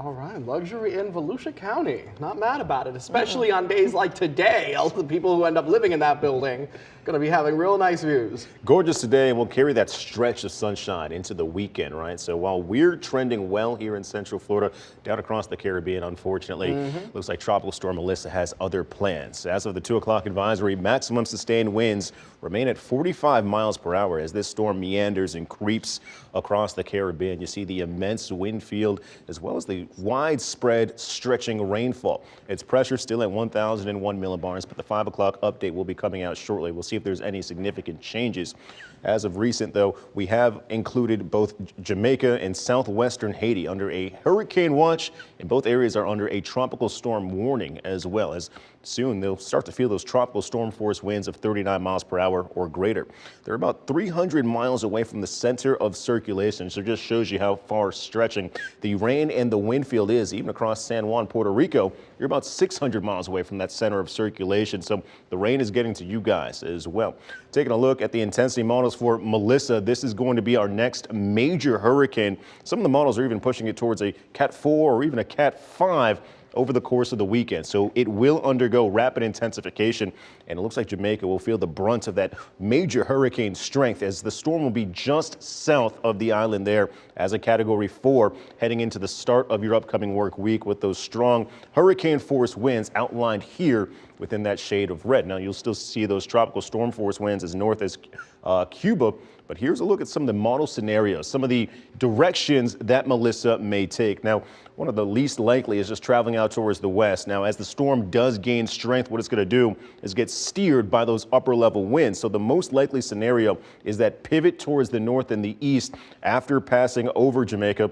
All right, luxury in Volusia County. Not mad about it, especially on days like today. All the people who end up living in that building going to be having real nice views. Gorgeous today, and we'll carry that stretch of sunshine into the weekend, right? So while we're trending well here in Central Florida, down across the Caribbean, unfortunately, looks like Tropical Storm Melissa has other plans. As of the 2 o'clock advisory, maximum sustained winds remain at 45 miles per hour as this storm meanders and creeps across the Caribbean. You see the immense wind field as well as the widespread stretching rainfall. Its pressure still at 1,001 millibars, but the 5 o'clock update will be coming out shortly. We'll see if there's any significant changes. As of recent, though, we have included both Jamaica and southwestern Haiti under a hurricane watch, and both areas are under a tropical storm warning as well, as soon they'll start to feel those tropical storm force winds of 39 miles per hour or greater. They're about 300 miles away from the center of circulation, so it just shows you how far stretching the rain and the wind field is. Even across San Juan, Puerto Rico, you're about 600 miles away from that center of circulation, so the rain is getting to you guys as well. Taking a look at the intensity models for Melissa, this is going to be our next major hurricane. Some of the models are even pushing it towards a Cat 4 or even a Cat 5 over the course of the weekend. So it will undergo rapid intensification, and it looks like Jamaica will feel the brunt of that major hurricane strength as the storm will be just south of the island there as a Category 4 heading into the start of your upcoming work week with those strong hurricane force winds outlined here within that shade of red. Now you'll still see those tropical storm force winds as north as Cuba. But here's a look at some of the model scenarios, some of the directions that Melissa may take. Now, one of the least likely is just traveling out towards the west. Now, as the storm does gain strength, what it's going to do is get steered by those upper level winds. So the most likely scenario is that pivot towards the north and the east after passing over Jamaica,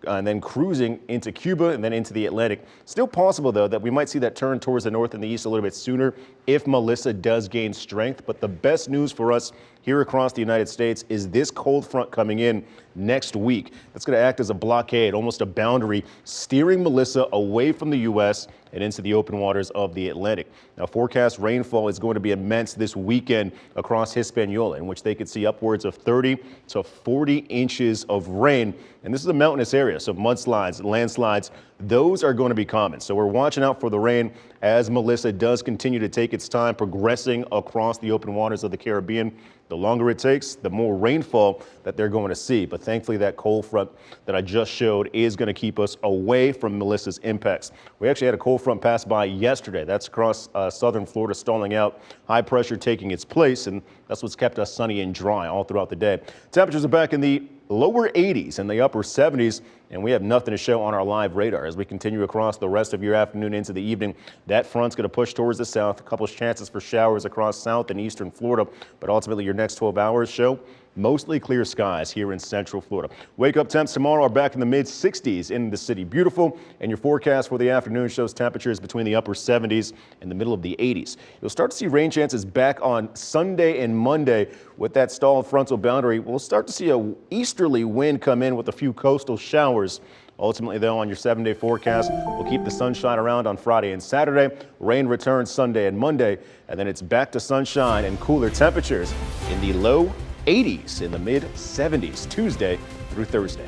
and then cruising into Cuba and then into the Atlantic. Still possible, though, that we might see that turn towards the north and the east a little bit sooner if Melissa does gain strength. But the best news for us here across the United States is this cold front coming in next week. That's going to act as a blockade, almost a boundary, steering Melissa away from the U.S. and into the open waters of the Atlantic. Now, forecast rainfall is going to be immense this weekend across Hispaniola, in which they could see upwards of 30 to 40 inches of rain. And this is a mountainous area, so mudslides, landslides, those are going to be common. So we're watching out for the rain as Melissa does continue to take its time progressing across the open waters of the Caribbean. The longer it takes, the more rainfall that they're going to see. But thankfully, that cold front that I just showed is going to keep us away from Melissa's impacts. We actually had a cold front pass by yesterday. That's across southern Florida, stalling out, high pressure taking its place, and that's what's kept us sunny and dry all throughout the day. Temperatures are back in the lower 80s and the upper 70s, and we have nothing to show on our live radar as we continue across the rest of your afternoon into the evening. That front's going to push towards the south, a couple of chances for showers across south and eastern Florida, but ultimately your next 12 hours show mostly clear skies here in Central Florida. Wake up temps tomorrow are back in the mid 60s in the city. Beautiful, and your forecast for the afternoon shows temperatures between the upper 70s and the middle of the 80s. You'll start to see rain chances back on Sunday and Monday with that stalled frontal boundary. We'll start to see a easterly wind come in with a few coastal showers. Ultimately, though, on your 7-day forecast, we'll keep the sunshine around on Friday and Saturday. Rain returns Sunday and Monday, and then it's back to sunshine and cooler temperatures in the low 80s, in the mid 70s, Tuesday through Thursday.